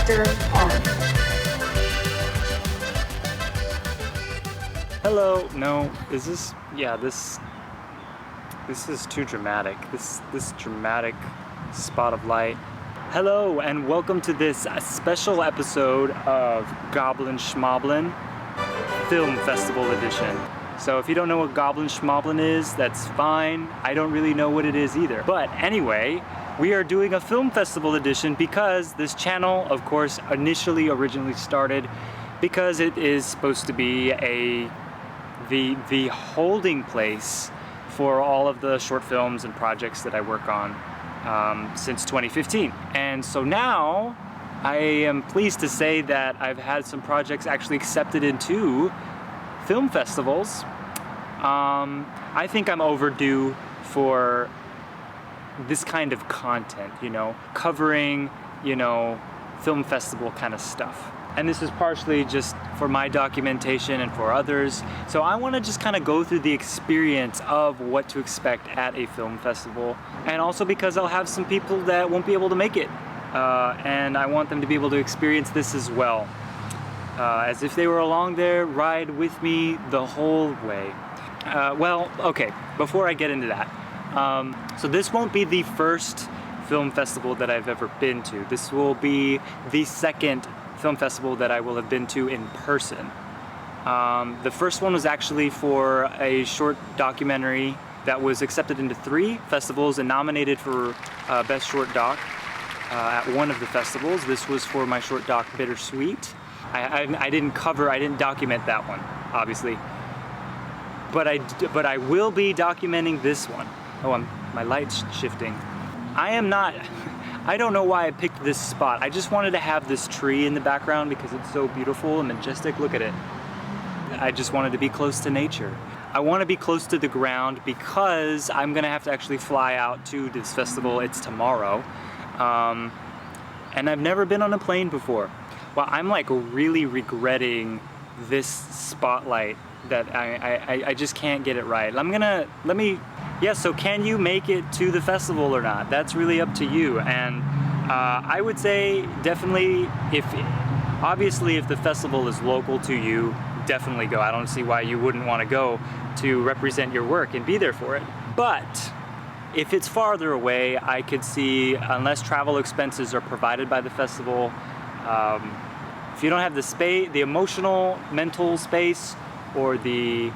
Projector on. Hello. No, is this? Yeah, this is too dramatic. This dramatic spot of light. Hello, and welcome to this special episode of Goblin Shmoblin Film Festival Edition. So if you don't know what Goblin Shmoblin is, that's fine. I don't really know what it is either. But anyway, we are doing a film festival edition because this channel, of course, originally started because it is supposed to be the holding place for all of the short films and projects that I work on since 2015. And so now I am pleased to say that I've had some projects actually accepted into film festivals. I think I'm overdue for this kind of content, covering, film festival kind of stuff. And this is partially just for my documentation and for others. So I want to just kind of go through the experience of what to expect at a film festival. And also because I'll have some people that won't be able to make it. And I want them to be able to experience this as well. As if they were along there, ride with me the whole way. Well, okay, before I get into that. So this won't be the first film festival that I've ever been to. This will be the second film festival that I will have been to in person. The first one was actually for a short documentary that was accepted into 3 festivals and nominated for Best Short Doc at one of the festivals. This was for my short doc Bittersweet. I didn't document that one, obviously. But I will be documenting this one. Oh, my light's shifting. I don't know why I picked this spot. I just wanted to have this tree in the background because it's so beautiful and majestic. Look at it. I just wanted to be close to nature. I want to be close to the ground because I'm gonna have to actually fly out to this festival. It's tomorrow. And I've never been on a plane before. Well, I'm like really regretting this spotlight that I just can't get it right. So can you make it to the festival or not? That's really up to you. And I would say definitely, obviously if the festival is local to you, definitely go. I don't see why you wouldn't want to go to represent your work and be there for it. But if it's farther away, I could see, unless travel expenses are provided by the festival, if you don't have the space, the emotional, mental space, or the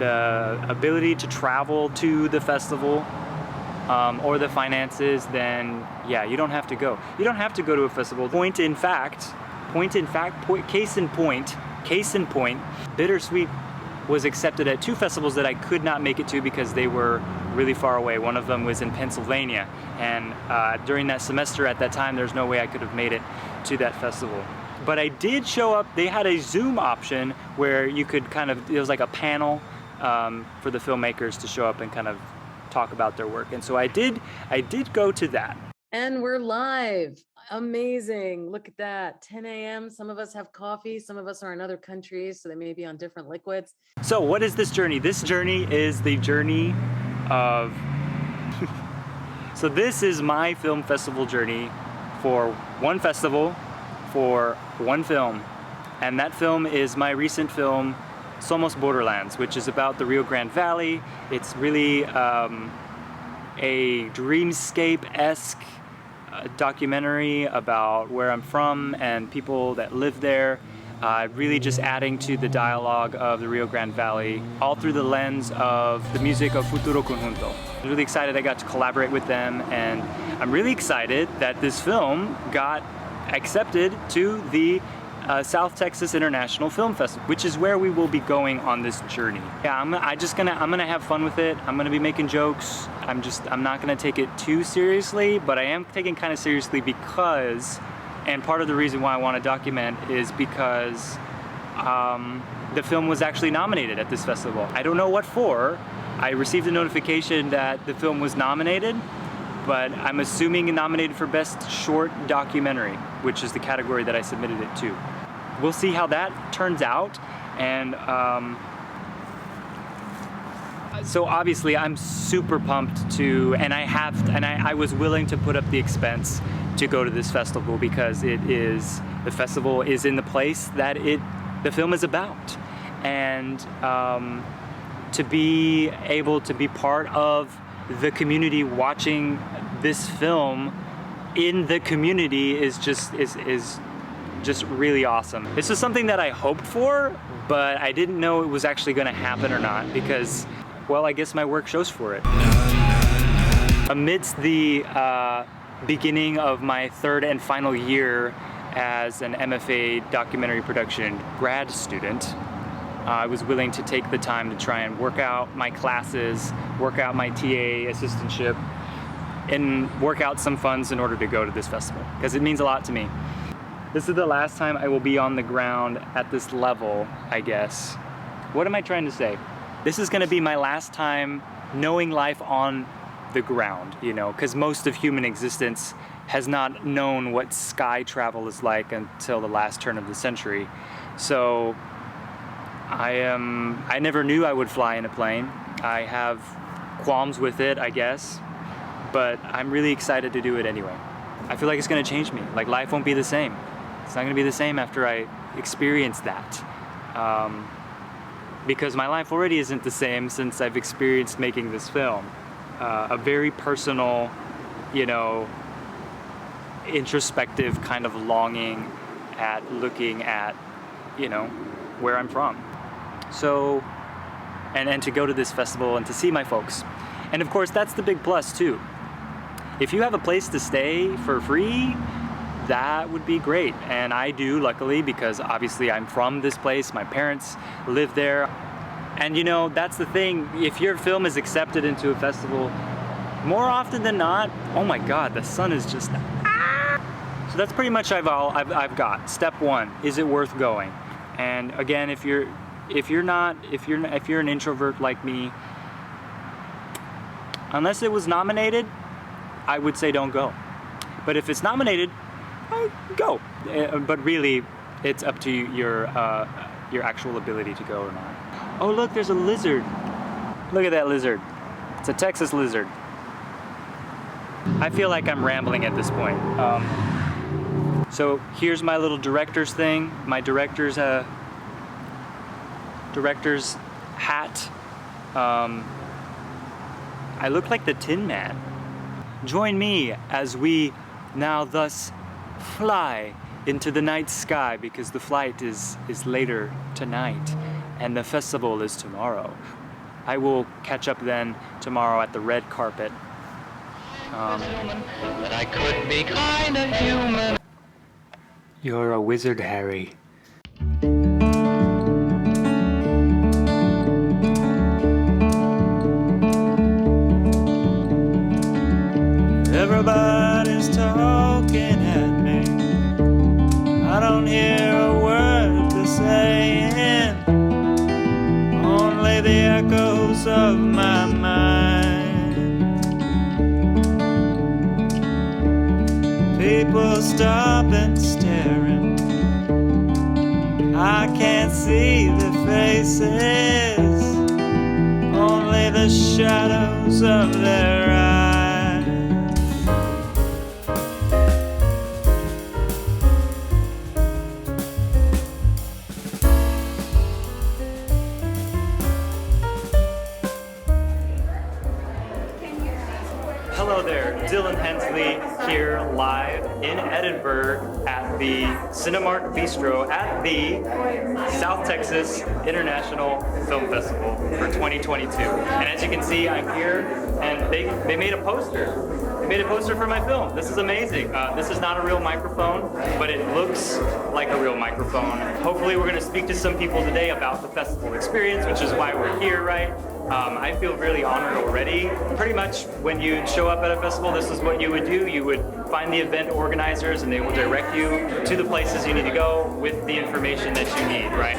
ability to travel to the festival, or the finances, then yeah, you don't have to go. You don't have to go to a festival. Case in point, Bittersweet was accepted at 2 festivals that I could not make it to because they were really far away. One of them was in Pennsylvania, and during that semester at that time, there's no way I could have made it to that festival. But I did show up. They had a Zoom option where you could it was like a panel for the filmmakers to show up and kind of talk about their work. And so I did go to that. And we're live. Amazing. Look at that. 10 a.m. Some of us have coffee. Some of us are in other countries, so they may be on different liquids. So what is this journey? This journey is the journey of... So this is my film festival journey for one festival, for one film. And that film is my recent film, Somos Borderlands, which is about the Rio Grande Valley. It's really a dreamscape-esque documentary about where I'm from and people that live there. Really just adding to the dialogue of the Rio Grande Valley, all through the lens of the music of Futuro Conjunto. I'm really excited I got to collaborate with them, and I'm really excited that this film got accepted to the South Texas International Film Festival, which is where we will be going on this journey. Yeah, I'm gonna have fun with it. I'm gonna be making jokes. I'm not gonna take it too seriously, but I am taking kind of seriously because, and part of the reason why I want to document is because the film was actually nominated at this festival. I don't know what for. I received a notification that the film was nominated, but I'm assuming nominated for Best Short Documentary, which is the category that I submitted it to. We'll see how that turns out, and so obviously I'm super pumped to, and I was willing to put up the expense to go to this festival because the festival is in the place that the film is about. And to be able to be part of the community watching this film in the community is just really awesome. This is something that I hoped for, but I didn't know it was actually going to happen or not because, well, I guess my work shows for it. Amidst the beginning of my third and final year as an MFA documentary production grad student, I was willing to take the time to try and work out my classes, work out my TA assistantship, and work out some funds in order to go to this festival, because it means a lot to me. This is the last time I will be on the ground at this level, I guess. What am I trying to say? This is gonna be my last time knowing life on the ground, you know, because most of human existence has not known what sky travel is like until the last turn of the century. So I never knew I would fly in a plane. I have qualms with it, I guess, but I'm really excited to do it anyway. I feel like it's gonna change me. Like, life won't be the same. It's not gonna be the same after I experience that. Because my life already isn't the same since I've experienced making this film. A very personal, you know, introspective kind of longing at looking at, you know, where I'm from. So, and to go to this festival and to see my folks. And of course, that's the big plus too. If you have a place to stay for free, that would be great. And I do, luckily, because obviously I'm from this place, my parents live there. And you know, that's the thing, if your film is accepted into a festival, more often than not, oh my God, the sun is just, So that's pretty much I've got. Step one, is it worth going? And again, if you're an introvert like me, unless it was nominated, I would say don't go. But if it's nominated, go. But really, it's up to your actual ability to go or not. Oh look, there's a lizard. Look at that lizard. It's a Texas lizard. I feel like I'm rambling at this point. So here's my little director's thing, my director's hat. I look like the Tin Man. Join me as we now thus fly into the night sky, because the flight is later tonight and the festival is tomorrow. I will catch up then tomorrow at the red carpet. That I could be kind of human. You're a wizard, Harry. Everybody's talking at me. I don't hear a word they're saying. Only the echoes of my mind. People stop and staring. I can't see their faces. Only the shadows of their eyes. Hello there, Dylan Hensley here live in Edinburgh at the Cinemark Bistro at the South Texas International Film Festival for 2022. And as you can see, I'm here and they made a poster. They made a poster for my film. This is amazing. This is not a real microphone, but it looks like a real microphone. Hopefully we're gonna speak to some people today about the festival experience, which is why we're here, right? I feel really honored already. Pretty much when you show up at a festival, this is what you would do. You would find the event organizers and they will direct you to the places you need to go with the information that you need, right?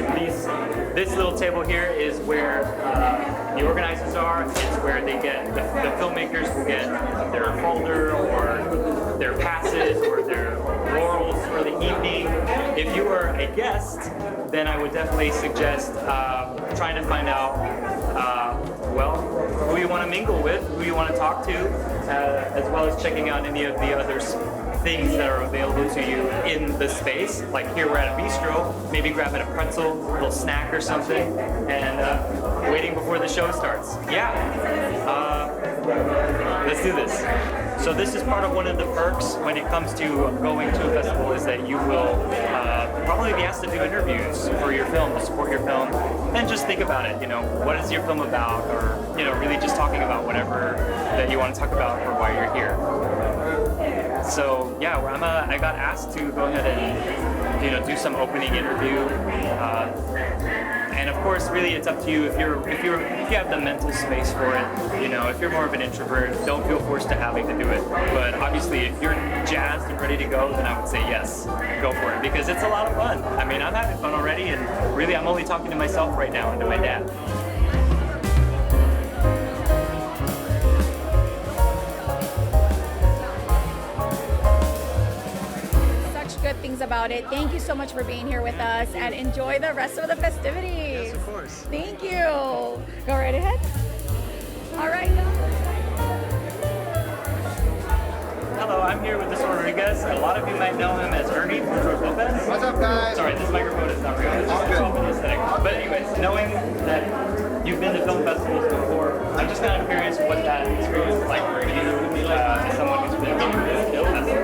This little table here is where the organizers are. It's where they get, the filmmakers will get their folder or their passes or their laurels for the evening. If you are a guest, then I would definitely suggest trying to find out well, who you want to mingle with, who you want to talk to, as well as checking out any of the other things that are available to you in the space. Like here we're at a bistro, maybe grabbing a pretzel, a little snack or something, and waiting before the show starts. Yeah, let's do this. So this is part of one of the perks when it comes to going to a festival, is that you will probably be asked to do interviews for your film, to support your film, and just think about it, you know, what is your film about, or, you know, really just talking about whatever that you want to talk about or why you're here. So yeah, I got asked to go ahead and, you know, do some opening interview. And of course, really, it's up to you if you have the mental space for it. You know, if you're more of an introvert, don't feel forced to having to do it. But obviously, if you're jazzed and ready to go, then I would say yes, go for it, because it's a lot of fun. I mean, I'm having fun already, and really, I'm only talking to myself right now and to my dad. Good things about it. Thank you so much for being here with us, and enjoy the rest of the festivities. Yes, of course. Thank you. Go right ahead. All right. Hello, I'm here with this Rodriguez. A lot of you might know him as Ernie from George Lopez. What's up, guys? Sorry, this microphone is not real. It's just good. all aesthetic. But anyways, knowing that you've been to film festivals before, I'm just kind of curious what that experience is like for you, as someone who's been to film festivals.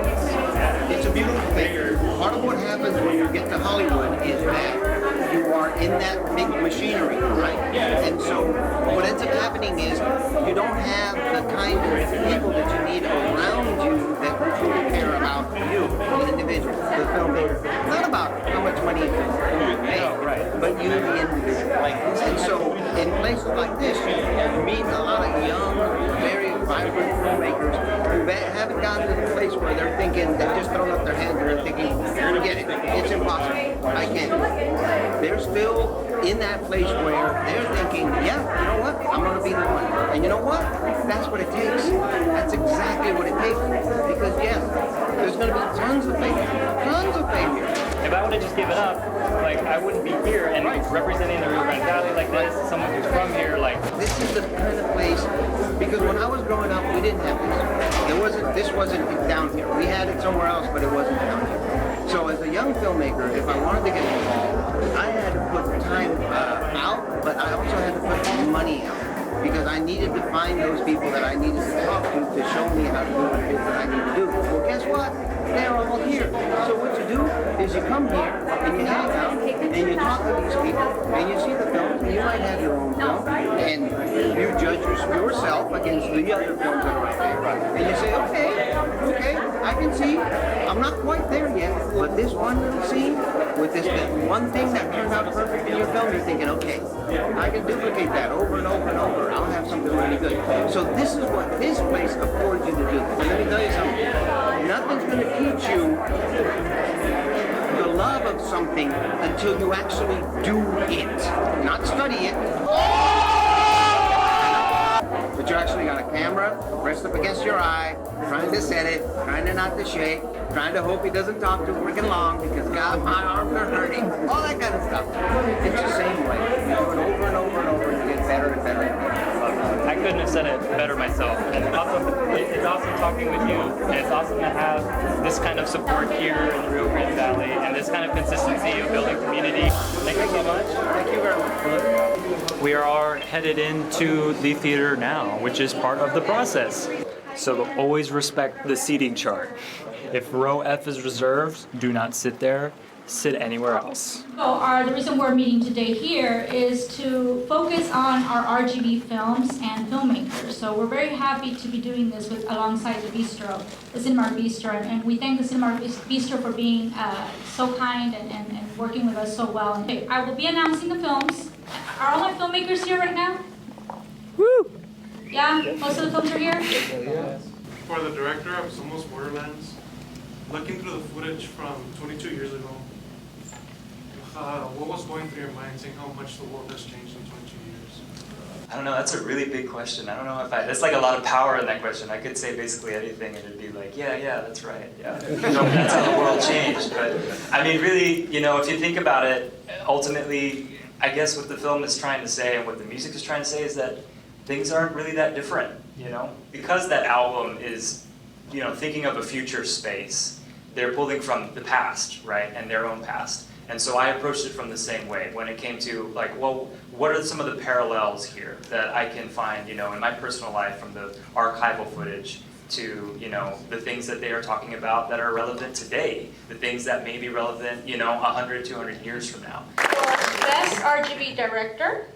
It's a beautiful thing. Part of what happens when you get to Hollywood is that you are in that big machinery, right? And so what ends up happening is you don't have the kind of people that you need around you that truly care about you, the individual, the filmmaker. Not about how much money you can make, but you, the individual. And so in places like this, you meet a lot of young, very vibrant filmmakers who haven't gotten to the place where they're thinking, they've just thrown up their hands and they're thinking, forget it, it's impossible, I can't do it. They're still in that place where they're thinking, yeah, you know what, I'm going to be the one. And you know what, that's what it takes. That's exactly what it takes. Because yes, there's going to be tons of failure. If I would have just given up, like, I wouldn't be here and representing the Rio Grande Valley like this, someone who's from here, like... This is the kind of place, because when I was growing up, we didn't have this wasn't down here. We had it somewhere else, but it wasn't down here. So as a young filmmaker, if I wanted to get involved, I had to put time out, but I also had to put money out, because I needed to find those people that I needed to talk to show me how to do what it is that I need to do. Well, guess what? They're all here. So what you do is you come here and you hang out and you talk to these people and you see the films, and you might have your own film, and you judge yourself against the other films that are right there. And you say, okay, I can see, I'm not quite there yet, but this one little scene with this one thing that turned out perfect in your film, you're thinking, okay, I can duplicate that over and over and over. I'll have something really good. So this is what this place affords you to do. And let me tell you something. Nothing's going to teach you the love of something until you actually do it. Not study it. But you actually got a camera pressed up against your eye, trying to set it, trying to not to shake, trying to hope he doesn't talk too freaking long because, God, my arms are hurting. All that kind of stuff. It's the same way. You do it over and over and over, and you get better and better and better. I couldn't have said it better myself. And it's awesome talking with you. And it's awesome to have this kind of support here in the Rio Grande Valley and this kind of consistency of building community. Thank you so much. Thank you very much. We are headed into the theater now, which is part of the process. So always respect the seating chart. If row F is reserved, do not sit there. Sit anywhere else. So the reason we're meeting today here is to focus on our RGV films and filmmakers. So we're very happy to be doing this alongside the Bistro, the Cinemark Bistro, and we thank the Cinemark Bistro for being so kind and working with us so well. Okay, I will be announcing the films. Are all my filmmakers here right now? Woo! Yeah, most of the films are here? For the director of Somos Borderlands, looking through the footage from 22 years ago, what was going through your mind, seeing how much the world has changed in 22 years? I don't know, that's a really big question. I don't know if there's like a lot of power in that question. I could say basically anything and it'd be like, yeah, that's right, yeah. That's how the world changed. But I mean, really, you know, if you think about it, ultimately, I guess what the film is trying to say and what the music is trying to say is that things aren't really that different, you know? Because that album is you know, thinking of a future space, they're pulling from the past, right, and their own past. And so I approached it from the same way when it came to like, well, what are some of the parallels here that I can find, you know, in my personal life from the archival footage to, you know, the things that they are talking about that are relevant today, the things that may be relevant, you know, 100, 200 years from now. For Best RGV Director,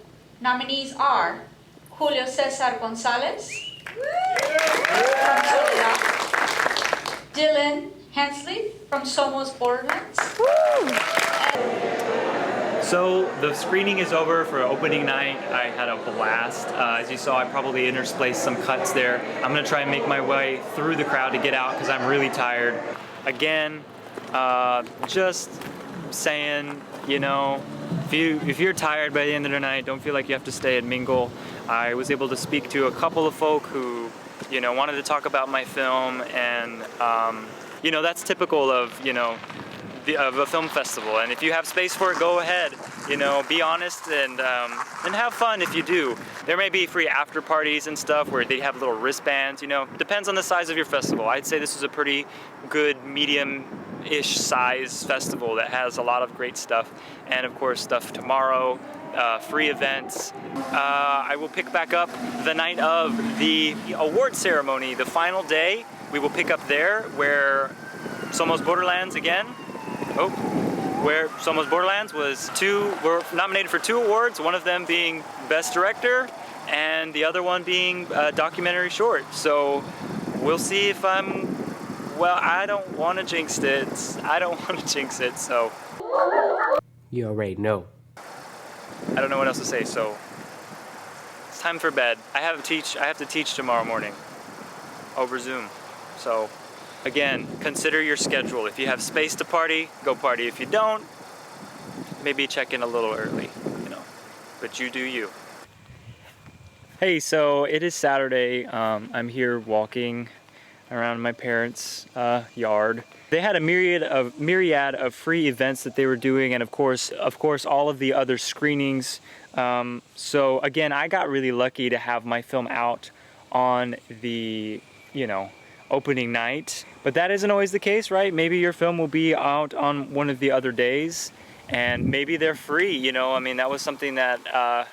nominees are Julio Cesar Gonzalez from Soledad, Dylan Hensley from Somos Borderlands. So the screening is over for opening night. I had a blast. As you saw, I probably interspaced some cuts there. I'm gonna try and make my way through the crowd to get out because I'm really tired. Again, just saying, you know, if you're tired by the end of the night, don't feel like you have to stay and mingle. I was able to speak to a couple of folk who, you know, wanted to talk about my film, and you know, that's typical of, you know, of a film festival. And if you have space for it, go ahead. You know, be honest and have fun if you do. There may be free after parties and stuff where they have little wristbands. You know, depends on the size of your festival. I'd say this is a pretty good medium-ish size festival that has a lot of great stuff. And of course, stuff tomorrow. Free events. I will pick back up the night of the award ceremony, the final day. We will pick up there where Somos Borderlands again. Where Somos Borderlands were nominated for 2 awards, one of them being Best Director and the other one being documentary short. So we'll see if well, I don't want to jinx it. So. You already know. I don't know what else to say, so it's time for bed. I have to teach tomorrow morning over Zoom. So again, consider your schedule. If you have space to party, go party. If you don't, maybe check in a little early, you know, but you do you. Hey, so it is Saturday. I'm here walking around my parents' yard. They had a myriad of free events that they were doing, and of course all of the other screenings. So again, I got really lucky to have my film out on the, you know, opening night, but that isn't always the case, right? Maybe your film will be out on one of the other days, and maybe they're free, you know. I mean, that was something that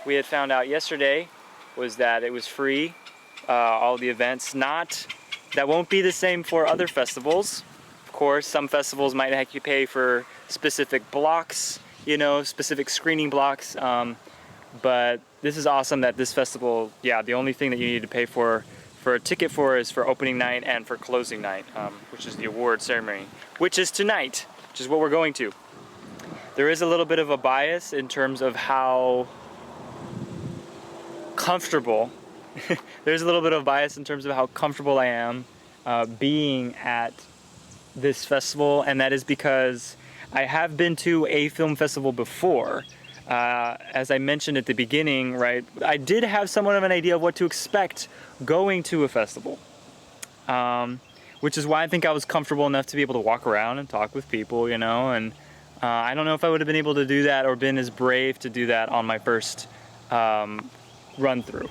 we had found out yesterday, was that it was free, all the events. That won't be the same for other festivals. Of course, some festivals might have you pay for specific blocks, you know, specific screening blocks, but this is awesome that this festival, yeah, the only thing that you need to pay for a ticket for is for opening night and for closing night, which is the award ceremony, which is tonight, which is what we're going to. There is a little bit of a bias in terms of how comfortable, there's a little bit of bias in terms of how comfortable I am being at this festival, and that is because I have been to a film festival before. As I mentioned at the beginning, right, I did have somewhat of an idea of what to expect going to a festival, which is why I think I was comfortable enough to be able to walk around and talk with people, you know, and I don't know if I would have been able to do that or been as brave to do that on my first run through.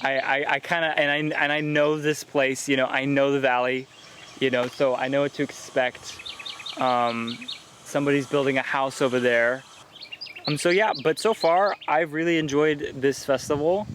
I kind of, and I know this place, you know, I know the valley, you know, so I know what to expect. Somebody's building a house over there. So yeah, but so far I've really enjoyed this festival.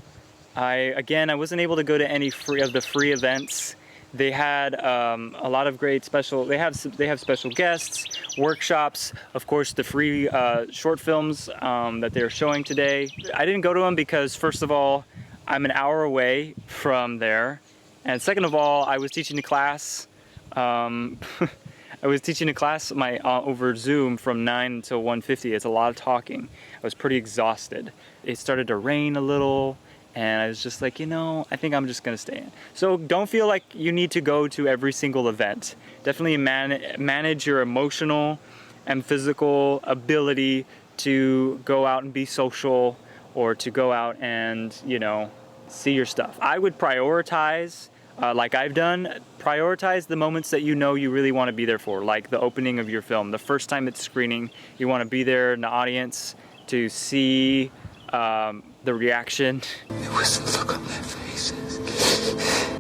I wasn't able to go to any of the free events. They had a lot of great they have special guests, workshops, of course the free short films that they're showing today. I didn't go to them because, first of all, I'm an hour away from there, and second of all, I was teaching a class. I was teaching a class over Zoom from 9 until 1:50. It's a lot of talking. I was pretty exhausted. It started to rain a little, and I was just like, you know, I think I'm just gonna stay in. So don't feel like you need to go to every single event. Definitely manage your emotional and physical ability to go out and be social, or to go out and, you know, see your stuff. I would prioritize, like I've done, prioritize the moments that you know you really want to be there for, like the opening of your film. The first time it's screening, you want to be there in the audience to see the reaction. There was a look on their faces.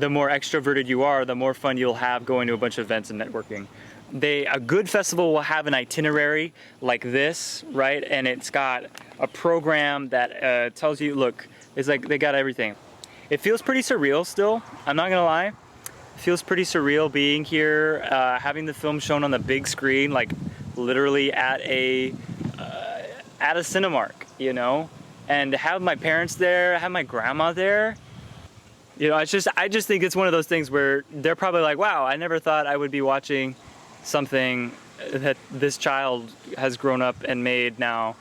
the more extroverted you are, the more fun you'll have going to a bunch of events and networking. A good festival will have an itinerary like this, right? And it's got a program that tells you, look, it's like they got everything. It feels pretty surreal still, I'm not gonna lie. It feels pretty surreal being here, having the film shown on the big screen, like literally at a Cinemark, you know? And to have my parents there, have my grandma there, you know, I just think it's one of those things where they're probably like, wow, I never thought I would be watching something that this child has grown up and made now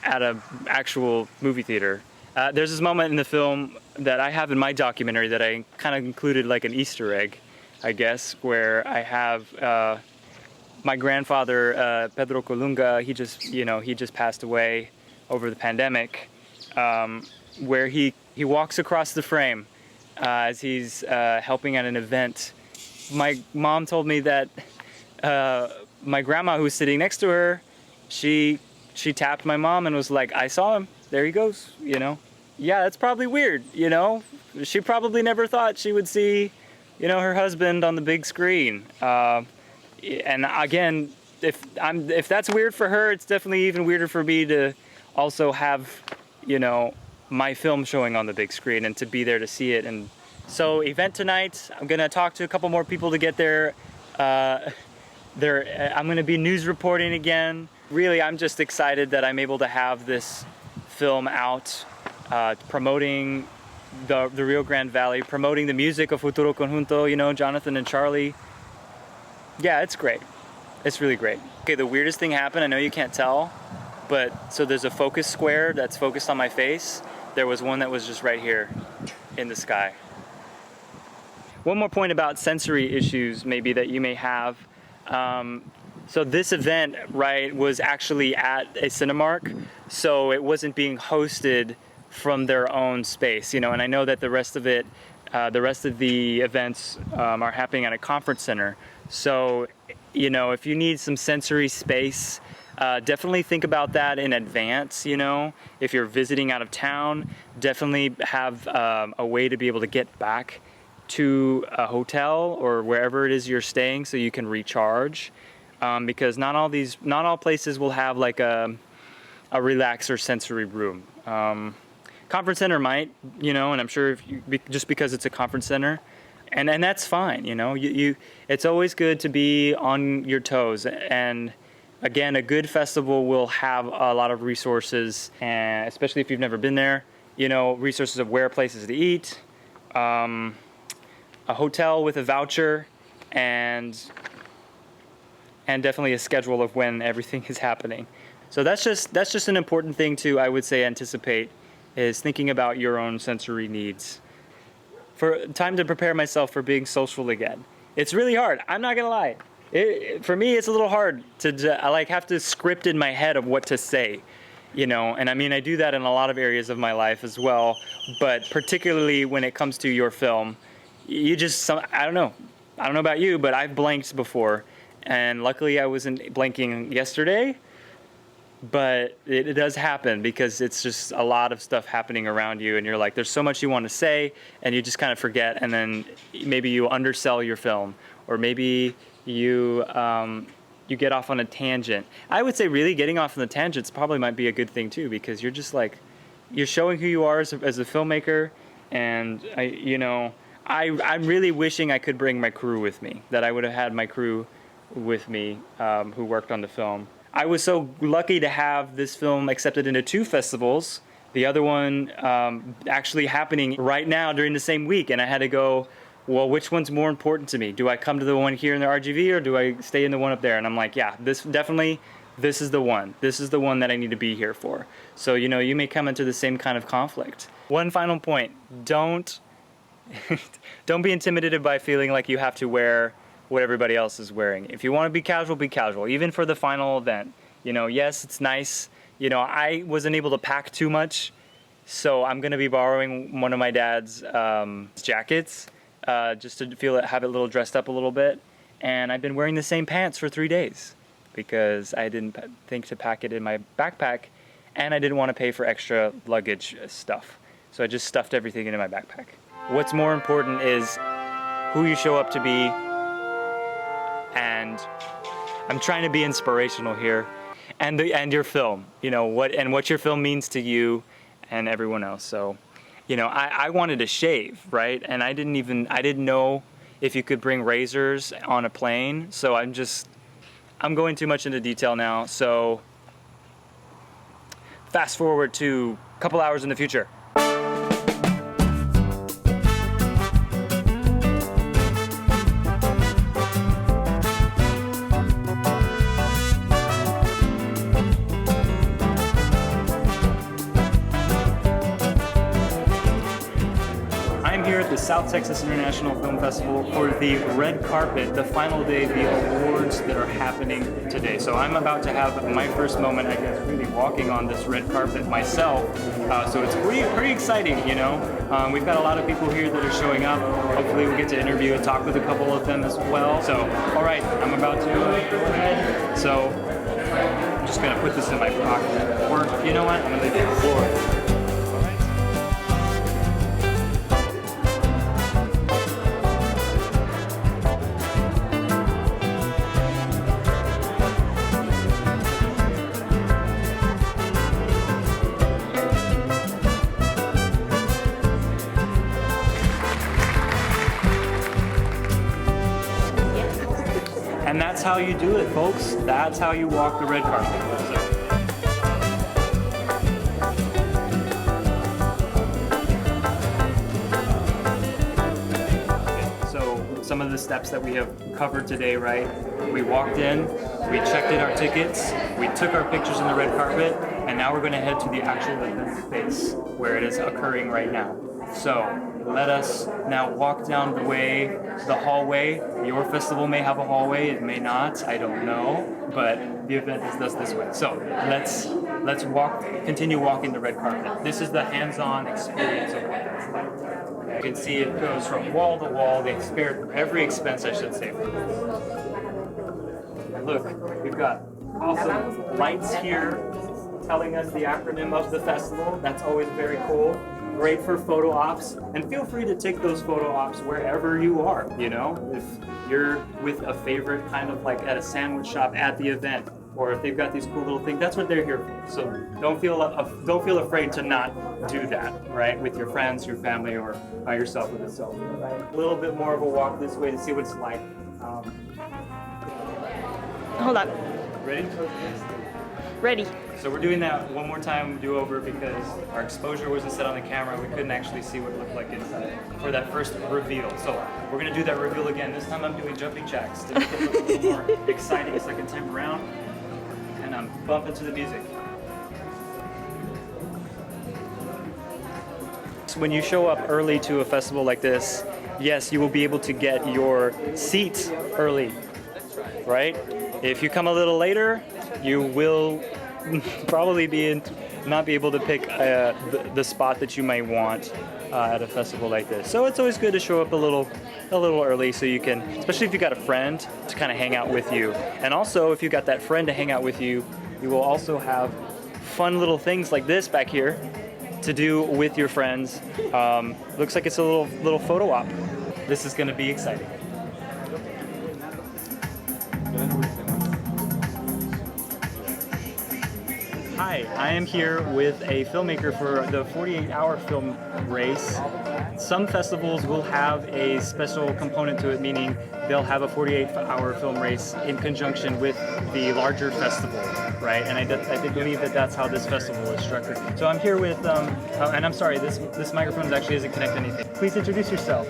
at an actual movie theater. There's this moment in the film that I have in my documentary that I kind of included like an Easter egg, I guess, where I have my grandfather, Pedro Colunga, he just passed away over the pandemic, where he walks across the frame as he's helping at an event. My mom told me that my grandma, who was sitting next to her, she tapped my mom and was like, I saw him, there he goes, you know? Yeah, that's probably weird, you know? She probably never thought she would see, you know, her husband on the big screen. And again, if that's weird for her, it's definitely even weirder for me to also have, you know, my film showing on the big screen and to be there to see it. And so event tonight, I'm gonna talk to a couple more people to get there. I'm gonna be news reporting again. Really, I'm just excited that I'm able to have this film out, promoting the Rio Grande Valley, promoting the music of Futuro Conjunto, you know, Jonathan and Charlie. Yeah, it's great. It's really great. Okay, the weirdest thing happened, I know you can't tell, but so there's a focus square that's focused on my face. There was one that was just right here in the sky. One more point about sensory issues maybe that you may have. So this event, right, was actually at a Cinemark, so it wasn't being hosted from their own space, you know, and I know that the rest of the events are happening at a conference center. So, you know, if you need some sensory space, definitely think about that in advance, you know. If you're visiting out of town, definitely have a way to be able to get back to a hotel or wherever it is you're staying so you can recharge. Because not all places will have like a relaxer sensory room. Conference center might, you know, and I'm sure just because it's a conference center, and that's fine, you know. It's always good to be on your toes, and again, a good festival will have a lot of resources, and especially if you've never been there, you know, resources of where places to eat, a hotel with a voucher, and definitely a schedule of when everything is happening. So that's just an important thing to, I would say, anticipate, is thinking about your own sensory needs. For time to prepare myself for being social again. It's really hard, I'm not gonna lie. For me, it's a little hard I like have to script in my head of what to say, you know, and I mean, I do that in a lot of areas of my life as well, but particularly when it comes to your film, I don't know about you, but I've blanked before. And luckily I wasn't blanking yesterday, but it does happen because it's just a lot of stuff happening around you and you're like, there's so much you want to say and you just kind of forget, and then maybe you undersell your film, or maybe you get off on a tangent. I would say really getting off on the tangents probably might be a good thing too, because you're just like, you're showing who you are as a filmmaker, and I'm really wishing I could bring my crew with me, that I would have had my crew with me who worked on the film. I was so lucky to have this film accepted into 2 festivals, the other one actually happening right now during the same week, and I had to go, well, which one's more important to me? Do I come to the one here in the RGV, or do I stay in the one up there? And I'm like, yeah, this is the one. This is the one that I need to be here for. So, you know, you may come into the same kind of conflict. One final point, don't be intimidated by feeling like you have to wear what everybody else is wearing. If you want to be casual, even for the final event. You know, yes, it's nice. You know, I wasn't able to pack too much, so I'm gonna be borrowing one of my dad's jackets, just to have it a little dressed up a little bit. And I've been wearing the same pants for 3 days because I didn't think to pack it in my backpack, and I didn't want to pay for extra luggage stuff. So I just stuffed everything into my backpack. What's more important is who you show up to be, and I'm trying to be inspirational here, and your film, you know, what your film means to you and everyone else. So, you know, I wanted to shave, right? And I didn't know if you could bring razors on a plane. So I'm going too much into detail now. So fast forward to a couple hours in the future. The South Texas International Film Festival for the red carpet, the final day, the awards that are happening today. So I'm about to have my first moment, I guess, really walking on this red carpet myself. So it's pretty exciting, you know. We've got a lot of people here that are showing up. Hopefully we'll get to interview and talk with a couple of them as well. So, all right, I'm about to go ahead. So I'm just gonna put this in my pocket. Or, you know what, I'm gonna leave it on the floor. And that's how you do it, folks. That's how you walk the red carpet. So some of the steps that we have covered today, right? We walked in, we checked in our tickets, we took our pictures in the red carpet, and now we're going to head to the actual event space where it is occurring right now. So let us now walk down the hallway. Your festival may have a hallway, it may not, I don't know, but the event is this way. So let's continue walking the red carpet. This is the hands-on experience of what that's like. You can see it goes from wall to wall, every expense, I should say. And look, we've got awesome lights here telling us the acronym of the festival. That's always very cool. Great for photo ops, and feel free to take those photo ops wherever you are, you know? If you're with a favorite, kind of like at a sandwich shop at the event, or if they've got these cool little things, that's what they're here for. So don't feel afraid to not do that, right? With your friends, your family, or by yourself with a selfie, right? A little bit more of a walk this way to see what it's like. Hold on. Ready? Ready. So we're doing that one more time, do over, because our exposure wasn't set on the camera. We couldn't actually see what it looked like inside for that first reveal. So we're gonna do that reveal again. This time I'm doing jumping jacks to make it look a little more exciting second time around. And I'm bumping to the music. So when you show up early to a festival like this, yes, you will be able to get your seats early, right? If you come a little later, you will probably not be able to pick the spot that you might want at a festival like this. So it's always good to show up a little early so you can, especially if you got a friend to kind of hang out with you. And also, if you got that friend to hang out with you, you will also have fun little things like this back here to do with your friends. Looks like it's a little photo op. This is going to be exciting. Hi, I am here with a filmmaker for the 48-hour film race. Some festivals will have a special component to it, meaning they'll have a 48-hour film race in conjunction with the larger festival, right? And I believe that that's how this festival is structured. So I'm here with, and I'm sorry, this microphone actually doesn't connect to anything. Please introduce yourself.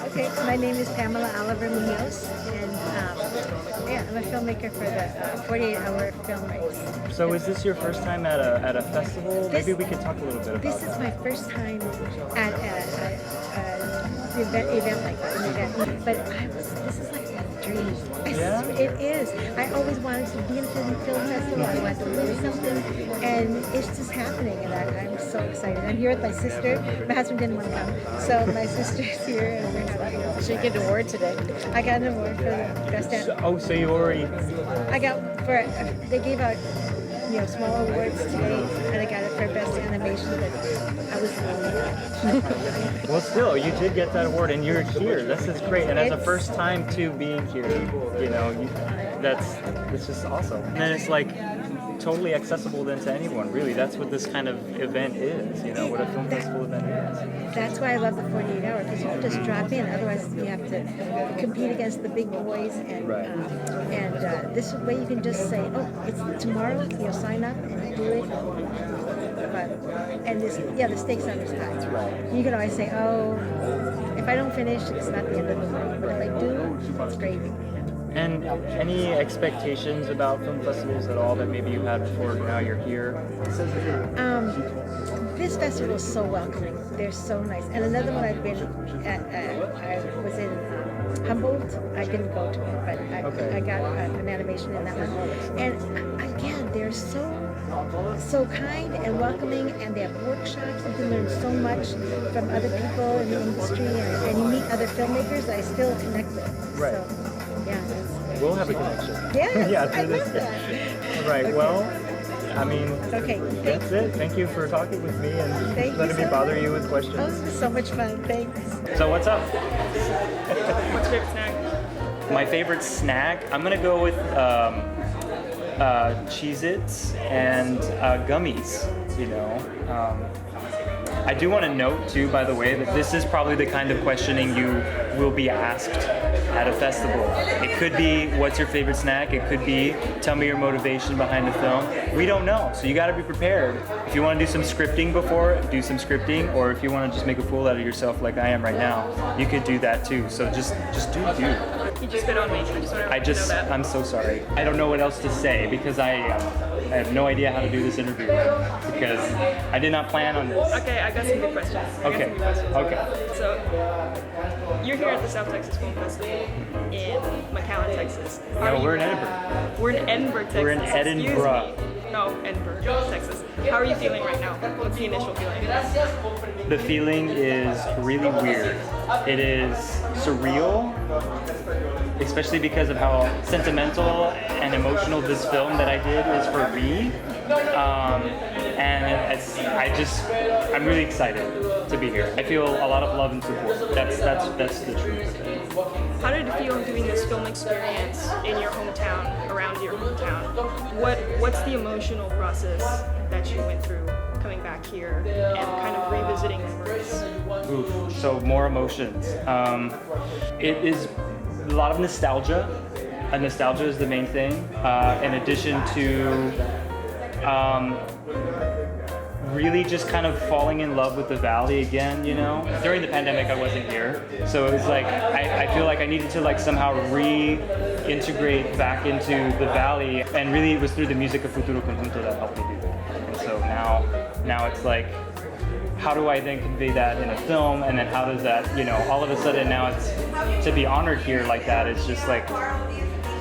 Okay, my name is Pamela Oliver Munoz, and I'm a filmmaker for the 48-hour film race. So is this your first time at a festival? Maybe we could talk a little bit about this. This is my first time at an event like that. But this is like a dream. Yeah? It is. I always wanted to be in a film festival. I wanted to learn something, and it's just happening, and I'm so excited. I'm here with my sister. My husband didn't want to come, so my sister's here, and we're happy. So you get an award today? I got an award for the best. So you already... I got they gave out small awards today, and I got it for best animation, but I was Well, still, you did get that award, and you're here. This is great, and as a first time to being here, it's just awesome. And then it's like totally accessible then to anyone. Really, that's what this kind of event is. What a film festival event is. That's why I love the 48 hour, because you can just drop in. Otherwise, you have to compete against the big boys, and this way you can just say, "Oh, it's tomorrow." Sign up and do it. And the stakes aren't as high. Right. You can always say, "Oh, if I don't finish, it's not the end of the world. But if I do, it's gravy." And any expectations about film festivals at all that maybe you had before now you're here? This festival is so welcoming. They're so nice. And another one I've been at, I was in Humboldt. I didn't go to it, but I got an animation in that one. And again, they're so kind and welcoming, and they have workshops. You can learn so much from other people in the industry, and you meet other filmmakers that I still connect with. Right. So, yeah. We'll have a connection. Yes, yeah, I love that. All right, Okay. well, I mean, Okay. that's it. Thank you for talking with me and letting me bother you with questions. Oh, this was so much fun. Thanks. So what's up? What's your favorite snack? My favorite snack? I'm gonna go with Cheez-Its and gummies, I do want to note too, by the way, that this is probably the kind of questioning you will be asked at a festival. It could be, what's your favorite snack? It could be, tell me your motivation behind the film. We don't know, so you got to be prepared. If you want to do some scripting before, do some scripting, or if you want to just make a fool out of yourself like I am right now, you could do that too. So just do you. You just spit on me. I just wanted to know that. I'm so sorry. I don't know what else to say because I have no idea how to do this interview because I did not plan on this. Okay, I got some good questions. Okay. Okay. So, you're here at the South Texas Film Festival in McAllen, Texas. No, we're in Edinburgh. We're in Edinburgh, Texas. We're in Edinburgh. Excuse me. No, Edinburgh, Texas. How are you feeling right now? What's the initial feeling? The feeling is really weird. It is surreal, especially because of how sentimental and emotional this film that I did is for me. I'm really excited to be here. I feel a lot of love and support. That's the truth. How did it feel doing this film experience in your hometown, around your hometown? What's the emotional process that you went through coming back here and kind of revisiting memories? Oof, so more emotions. It is a lot of nostalgia. Nostalgia is the main thing. In addition to really just kind of falling in love with the valley again, During the pandemic, I wasn't here. So it was like, I feel like I needed to somehow reintegrate back into the valley. And really it was through the music of Futuro Conjunto that helped me do that. And so now it's like, how do I then convey that in a film? And then how does that, all of a sudden now it's, to be honored here like that, it's just like,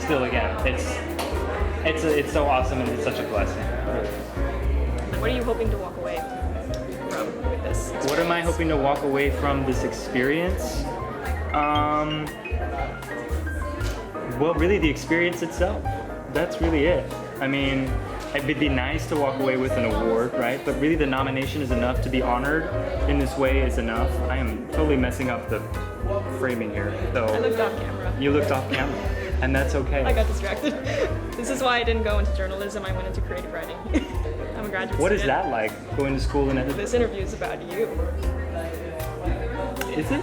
still again, it's so awesome and it's such a blessing. What are you hoping to walk away from with this experience? What am I hoping to walk away from this experience? Well, really the experience itself. That's really it. I mean, it'd be nice to walk away with an award, right? But really the nomination is enough. To be honored in this way is enough. I am totally messing up the framing here. So I looked off camera. You looked off camera, and that's okay. I got distracted. This is why I didn't go into journalism. I went into creative writing. I'm a graduate What student. is that like, going to school in Edinburgh? This interview is about you. Is it?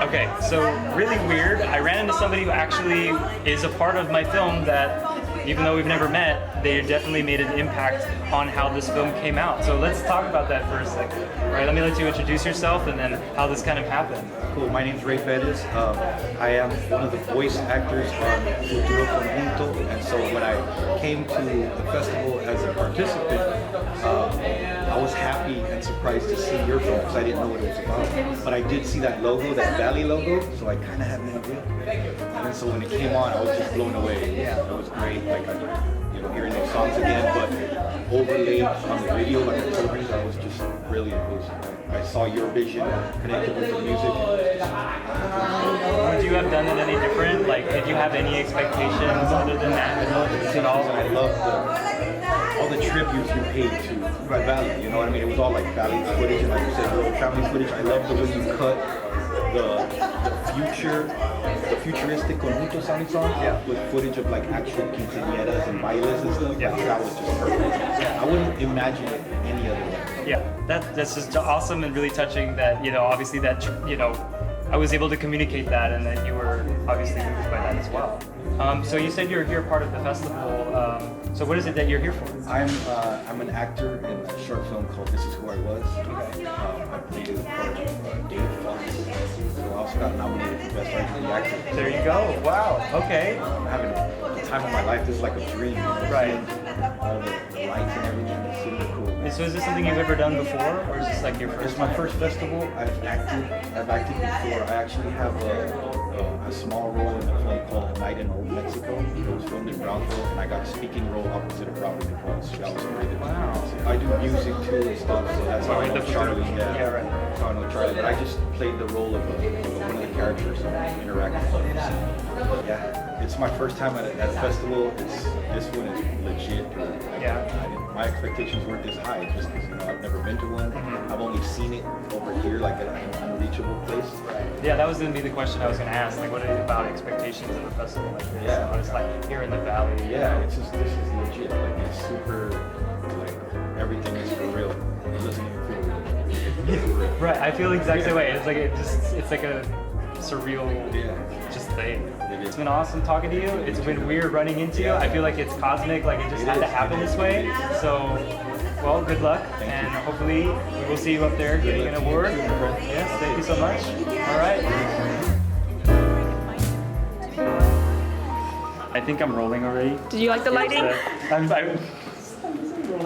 Okay, so really weird. I ran into somebody who actually is a part of my film that, even though we've never met, they definitely made an impact on how this film came out. So let's talk about that for a second. All right, let me let you introduce yourself and then how this kind of happened. Cool, my name is Ray Perez. I am one of the voice actors on Futuro Conjunto, and so when I came to the festival as a participant, I was happy and surprised to see your film because I didn't know what it was about. But I did see that logo, that Valley logo, so I kind of had an idea. And then so when it came on, I was just blown away. Yeah, it was great, hearing those songs again, but overlaid on the video, like I told you, I was just brilliant. I saw your vision connected with the music. Would you have done it any different? Like, did you have any expectations other than that at all? I love all the tributes you paid to my Valley. You know what I mean? It was all like Valley footage, and like you said, little family footage. I love the way you cut the futuristic conjunto sounding songs with footage of like actual quinceañeras and bailes and stuff. Yeah, that was just perfect. I wouldn't imagine it any other way. Yeah, that's just awesome and really touching that, you know, obviously that, you know, I was able to communicate that and that you were obviously moved by that as well. So you said you're here part of the festival. So what is it that you're here for? I'm an actor in a short film called This Is Who I Was. Okay. I played a part of Dave Fox. So I also got nominated for Best RGV Actor. There you go. Wow. Okay. I'm having the time of my life. This is like a dream. You know, right. All the lights and everything. It's super cool. So is this something you've ever done before, or is this like your first? It's my first festival. I've acted before. I actually have a small role in a film called Night in Old Mexico. It was filmed in Brownsville, and I got a speaking role opposite of Robin DePaul. So that was really good. Wow. I do music too and stuff, so that's how I know Charlie. Yeah, right. That's how I know Charlie. But I just played the role of one of the characters interacting with them. Yeah, it's my first time at a festival. This one is legit. My expectations weren't this high, just because, you know, I've never been to one. I've only seen it over here, like at an unreachable place. Yeah, that was going to be the question I was going to ask. Like, what is it about expectations of a festival like this? Yeah, what it's like here in the valley. Yeah, it's just, this is legit. Like, it's super, like, everything is for real. It doesn't even feel real. Right, I feel the exact same way. It's like it's like a surreal just thing. It's been awesome talking to you. It's been weird running into you. I feel like it's cosmic, like it just had to happen this way. So, well, good luck, and hopefully we will see you up there getting an award. Yes, thank you so much. All right. I think I'm rolling already. Did you like the lighting?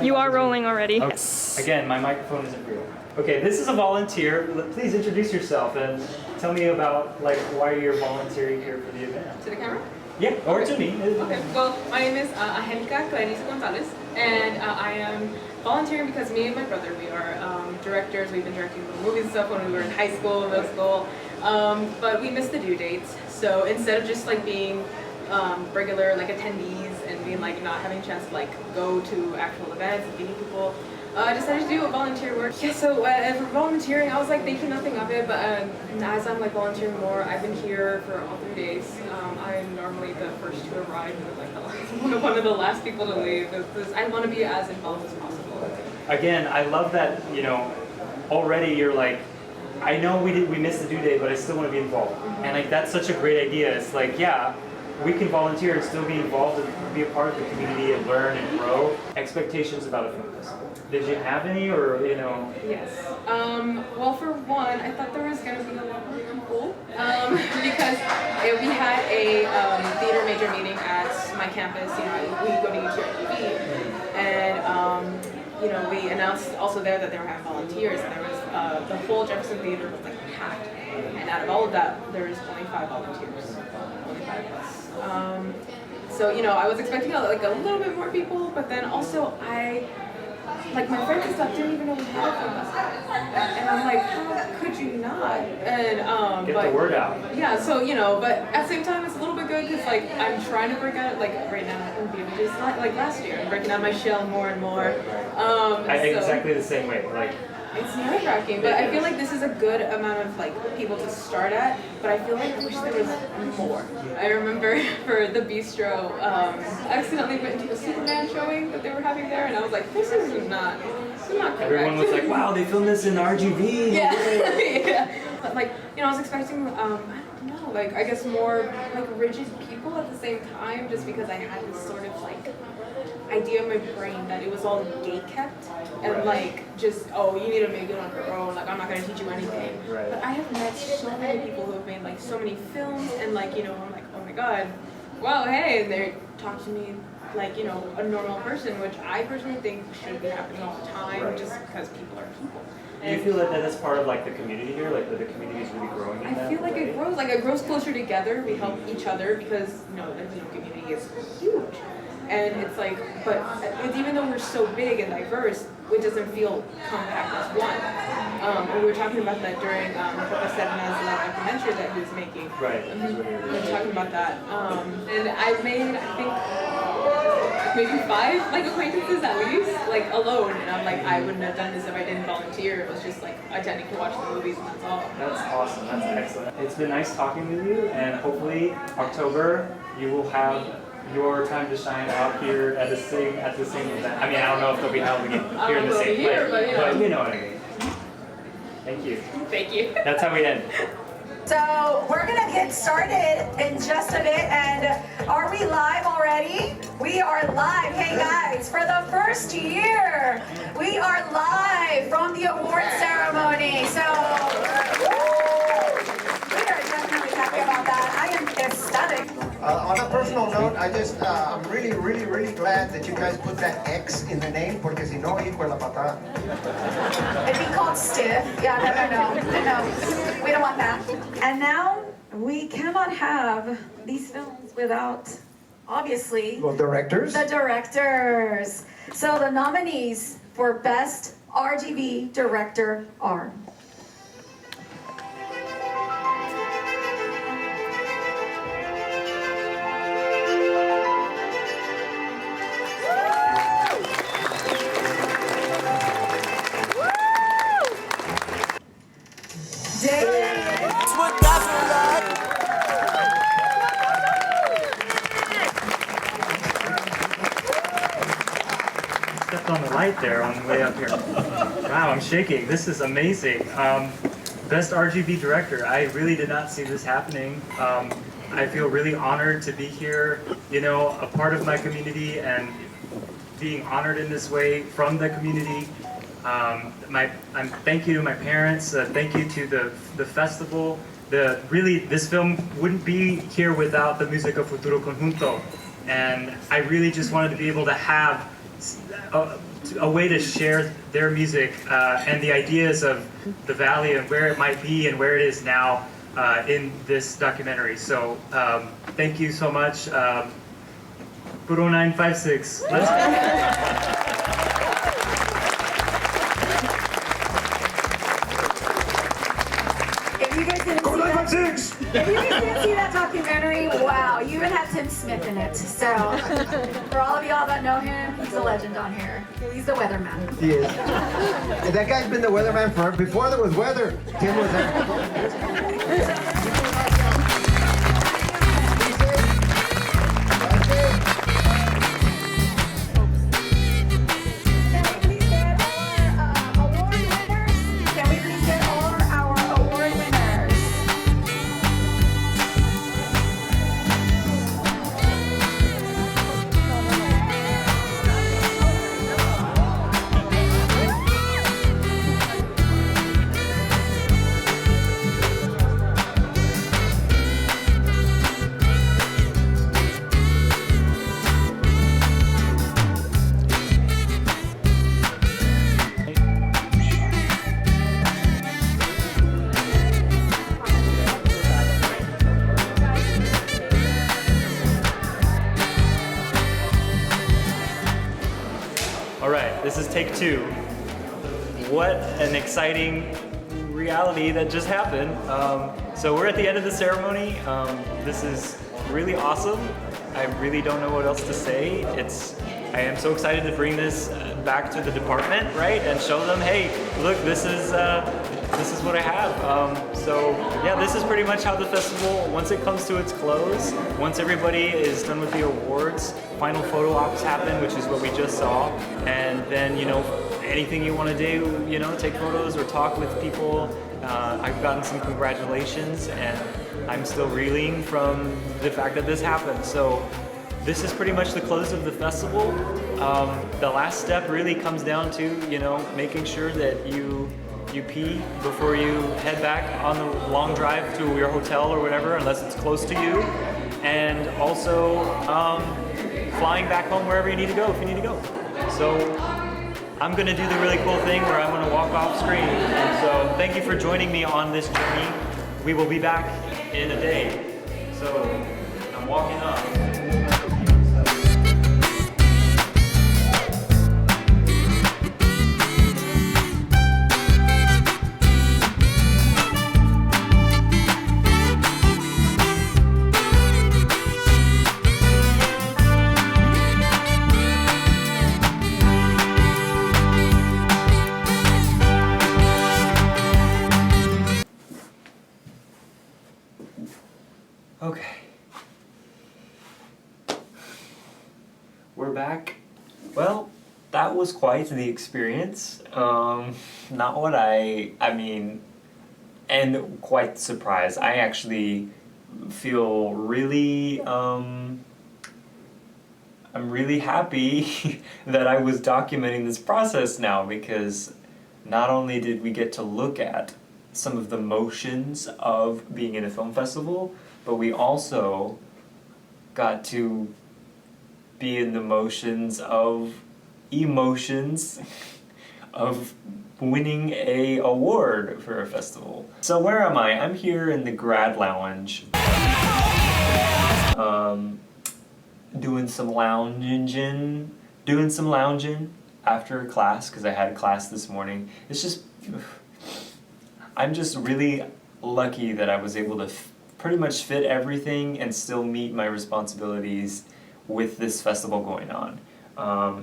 You are rolling already. Okay. Yes. Again, my microphone isn't real. Okay, this is a volunteer. Please introduce yourself and tell me about like why you're volunteering here for the event. To the camera? Yeah, or to me. Okay, well, my name is Angelica Clarice Gonzalez, and I am volunteering because me and my brother, we are directors. We've been directing movies and stuff when we were in high school, middle school, but we missed the due dates. So instead of just like being regular like attendees and being like not having a chance to like go to actual events and meeting people, I decided to do a volunteer work. Yeah, so for volunteering, I was like thinking nothing of it, but as I'm like volunteering more, I've been here for all 3 days. I'm normally the first to arrive and like one of the last people to leave. I want to be as involved as possible. Again, I love that, you know, already you're like, I know we missed the due date, but I still want to be involved. And like that's such a great idea. It's like, yeah, we can volunteer and still be involved and be a part of the community and learn and grow. Expectations about a film festival. Did you have any, or, you know? Yes. Well, for one, I thought there was going to be a lot more people because we had a theater major meeting at my campus. You know, we go to RGV, and you know, we announced also there that they were having volunteers, and there was the whole Jefferson Theater was like packed, and out of all of that, there was only 5 volunteers, only 5 of us. So you know, I was expecting like a little bit more people, but then also like my friends and stuff didn't even know we had a film festival, and I'm like, how could you not? And get the word out. Yeah, so you know, but at the same time, it's a little bit good because like I'm trying to break out. Like right now, just like last year, I'm breaking out my shell more and more. I think exactly the same way. Like. It's nerve-wracking, but I feel like this is a good amount of like people to start at, but I feel like I wish there was more. I remember for the bistro, I accidentally went into a Superman showing that they were having there, and I was like, this is not correct. Everyone was like, wow, they filmed this in RGV. Yeah. Yeah. But like, you know, I was expecting, I don't know, like I guess more like rigid people at the same time, just because I had this sort of like idea in my brain that it was all gate kept and like just, oh, you need to make it on your own, like I'm not going to teach you anything. But I have met so many people who have made like so many films, and like, you know, I'm like, oh my god, well, hey, and they talk to me like, you know, a normal person, which I personally think should be happening all the time, just because people are people. Do you feel that that's part of like the community here, like that the community is really growing in that? I feel like it grows closer together. We help each other because, you know, the community is huge. And it's like, but even though we're so big and diverse, it doesn't feel compact as one. And we were talking about that during Papa Sedna's documentary that he was making. Right. And we were talking about that. And I've made, I think, maybe 5 like acquaintances at least, like alone. And I'm like, I wouldn't have done this if I didn't volunteer. It was just like attending to watch the movies and that's all. That's awesome. That's excellent. It's been nice talking with you, and hopefully October you will have your time to shine out here at the same event. I mean, I don't know if they'll be having it here in the same place, but you know what I mean. Thank you. Thank you. That's how we end. So we're gonna get started in just a bit, and are we live already? We are live. Hey guys, for the first year, we are live from the award ceremony. So we are definitely happy about that. I am ecstatic. On a personal note, I'm really glad that you guys put that X in the name, porque si no, hijo de la patada. It'd be called stiff. Yeah, no. We don't want that. And now we cannot have these films without, obviously, Well, directors. the directors. So the nominees for Best RGV Director are Stepped on the light there on the way up here. Wow, I'm shaking. This is amazing. Best RGV director. I really did not see this happening. I feel really honored to be here, a part of my community and being honored in this way from the community. Thank you to my parents. Thank you to the festival. This film wouldn't be here without the Música Futuro Conjunto. And I really just wanted to be able to have a way to share their music and the ideas of the valley and where it might be and where it is now in this documentary. So thank you so much. PURO 956. Let's go. If you guys didn't see that documentary, wow, you even had Tim Smith in it. So, for all of y'all that know him, he's a legend on here. He's the weatherman. He is. And that guy's been the weatherman before there was weather. Tim was there. This is take 2. What an exciting reality that just happened. So we're at the end of the ceremony. This is really awesome. I really don't know what else to say. I am so excited to bring this back to the department, right, and show them, hey, look, this is what I have. So yeah, this is pretty much how the festival, once it comes to its close, once everybody is done with the awards, final photo ops happen, which is what we just saw, and then anything you want to do, take photos or talk with people. I've gotten some congratulations, and I'm still reeling from the fact that this happened. So this is pretty much the close of the festival. The last step really comes down to, making sure that you pee before you head back on the long drive to your hotel or whatever, unless it's close to you. And also flying back home wherever you need to go if you need to go. So I'm gonna do the really cool thing where I'm gonna walk off screen. And so thank you for joining me on this journey. We will be back in a day. So I'm walking off. Okay. We're back. Well, that was quite the experience. Not what I mean, and quite surprised. I actually feel really, I'm really happy that I was documenting this process now, because not only did we get to look at some of the motions of being in a film festival, but we also got to be in the motions of emotions of winning a award for a festival. So where am I? I'm here in the grad lounge, doing some lounging after class, because I had a class this morning. It's just, I'm just really lucky that I was able to pretty much fit everything and still meet my responsibilities with this festival going on.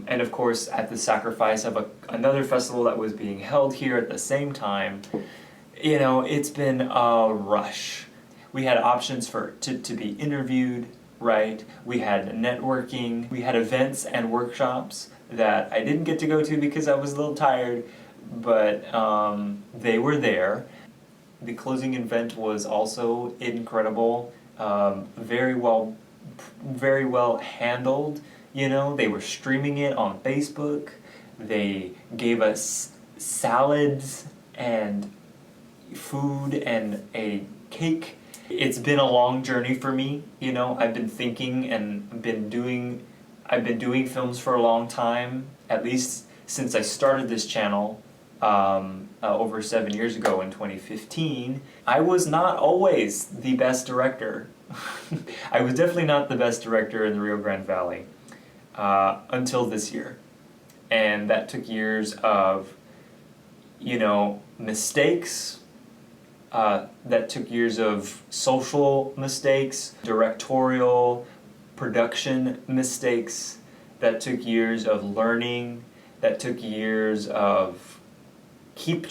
And of course, at the sacrifice of another festival that was being held here at the same time, you know, it's been a rush. We had options to be interviewed, right? We had networking, we had events and workshops that I didn't get to go to because I was a little tired, but they were there. The closing event was also incredible, very well handled. You know, they were streaming it on Facebook. They gave us salads and food and a cake. It's been a long journey for me, you know. I've been thinking and I've been doing films for a long time, at least since I started this channel over 7 years ago in 2015. I was not always the best director. I was definitely not the best director in the Rio Grande Valley until this year. And that took years of, you know, mistakes. That took years of social mistakes, directorial, production mistakes. That took years of learning. That took years of keeping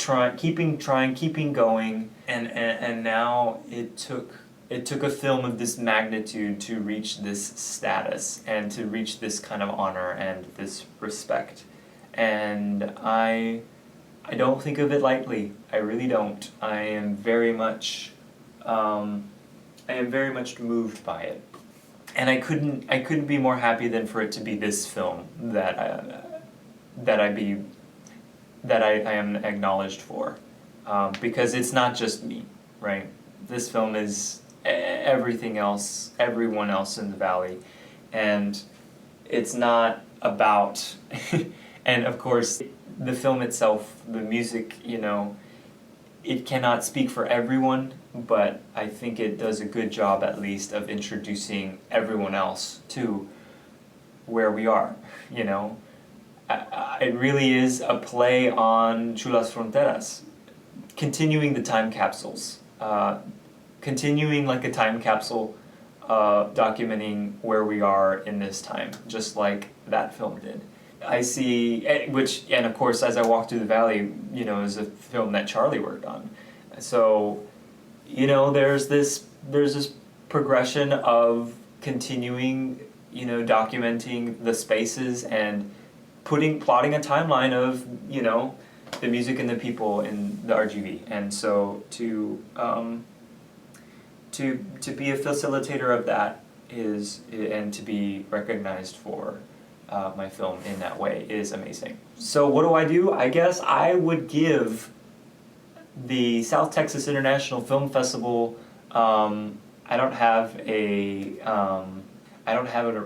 going. And now it took a film of this magnitude to reach this status and to reach this kind of honor and this respect. And I don't think of it lightly. I really don't. I am very much moved by it. And I couldn't be more happy than for it to be this film that I am acknowledged for. Because it's not just me, right? This film is everything else, everyone else in the valley, and it's not about and of course the film itself, the music, you know, it cannot speak for everyone, but I think it does a good job at least of introducing everyone else to where we are, you know. It really is a play on Chulas Fronteras, continuing the time capsules, continuing like a time capsule, documenting where we are in this time, just like that film did. I see, and of course as I walk through the valley, you know, is a film that Charlie worked on. So, you know, there's this progression of continuing, you know, documenting the spaces and plotting a timeline of, you know, the music and the people in the RGV. And so to be a facilitator of that and to be recognized for my film in that way is amazing. So what do? I guess I would give the South Texas International Film Festival, I don't have a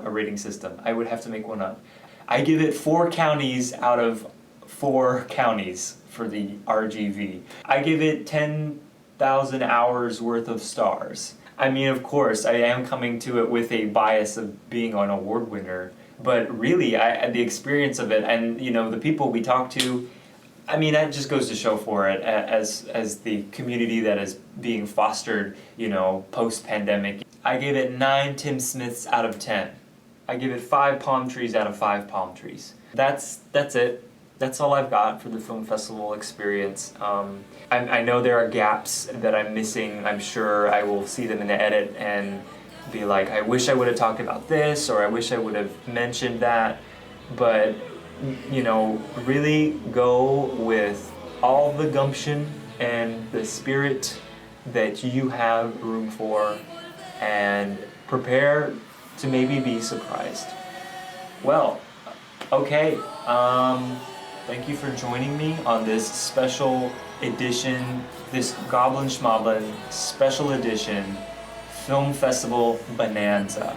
rating system. I would have to make one up. I give it 4 counties out of 4 counties for the RGV. I give it 10,000 hours worth of stars. I mean, of course, I am coming to it with a bias of being an award winner, but really, the experience of it and, you know, the people we talk to, I mean, that just goes to show for it as the community that is being fostered, you know, post-pandemic. I gave it 9 Tim Smiths out of 10. I give it 5 palm trees out of 5 palm trees. That's it. that's all I've got for the film festival experience. I know there are gaps that I'm missing. I'm sure I will see them in the edit and be like, I wish I would have talked about this, or I wish I would have mentioned that. But, you know, really go with all the gumption and the spirit that you have room for, and prepare to maybe be surprised. Well, okay, thank you for joining me on this special edition, this Goblin Shmoblin special edition film festival bonanza.